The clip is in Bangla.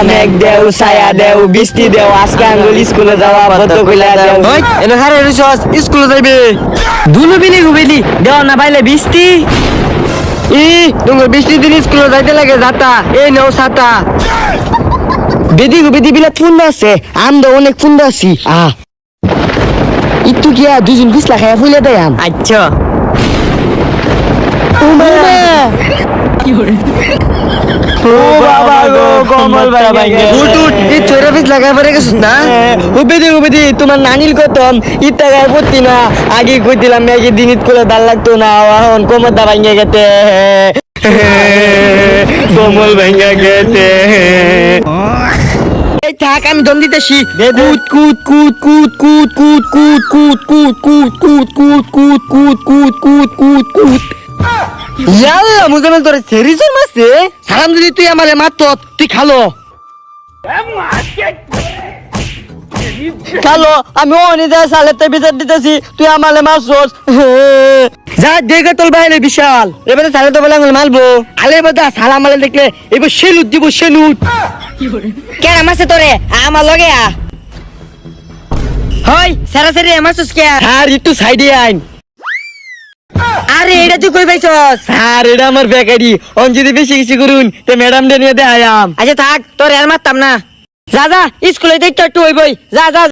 মেঘ দেও ছায়া দেও বৃষ্টি দেও আজকে আঙ্গুল স্কুলে যাওয়া বন্ধ কইলা দেও ওই এনে হারে রিসস স্কুলে যাইবে দুলু বিলি গুবিলি দেও না পাইলে বৃষ্টি তুমি বৃষ্টি দিন স্কুলে যাইতে লাগে যাতা এই নাও ছাতা বেদি গুবিদি বিলা ফুন্ড আছে আমরা অনেক ফুন্ড আছি একটু গিয়া দুজন পিছলা খাইয়া ফুলে দেয় আচ্ছা ও বাবা গো কমল ভাই উঠ উঠ এই চোরা পিছ লাগাই পড়ে গেছিস না উবেদি তোমার নানির কতম ইটা গায়ে পড়তি না আগে কইছিলাম মেয়েকে দিনিত করে দাল লাগতো না এখন কোমর দা ভাঙিয়ে গেছে কোমল ভাঙিয়া গেছে এই থাক আমি দম দিতেছি কুত কুত কুত কুত কুত কুত কুত কুত কুত কুত কুত কুত কুত কুত কুত কুত কুত ইয়াল্লা মুজামেল তোরে সেরিজর মাসে সালাম যদি তুই আমারে মারত তুই খালো খালো আমি ওনি যা সালেতে বিচার দিতেছি তুই আমারে মারছস যা দেখে তোর বাইরে বিশাল এবারে সালে তো বলে আঙুল মারবো আলে বাদা সালাম আলে দেখলে এবার সেলুট দিব সেলুট কেন মাসে তোরে আমার লগে হই সারাসারি মাসুস কে আর একটু সাইডে আইন আরে এটা তুই কই পাইছস স্যার এটা আমার বেকারি অন যদি বেশি কিছু করুন তো ম্যাডাম ডে নিয়ে দেয় আয়াম আচ্ছা থাক তোর আর মারতাম না যা যা স্কুলে দেখতে একটু হইবই যা যা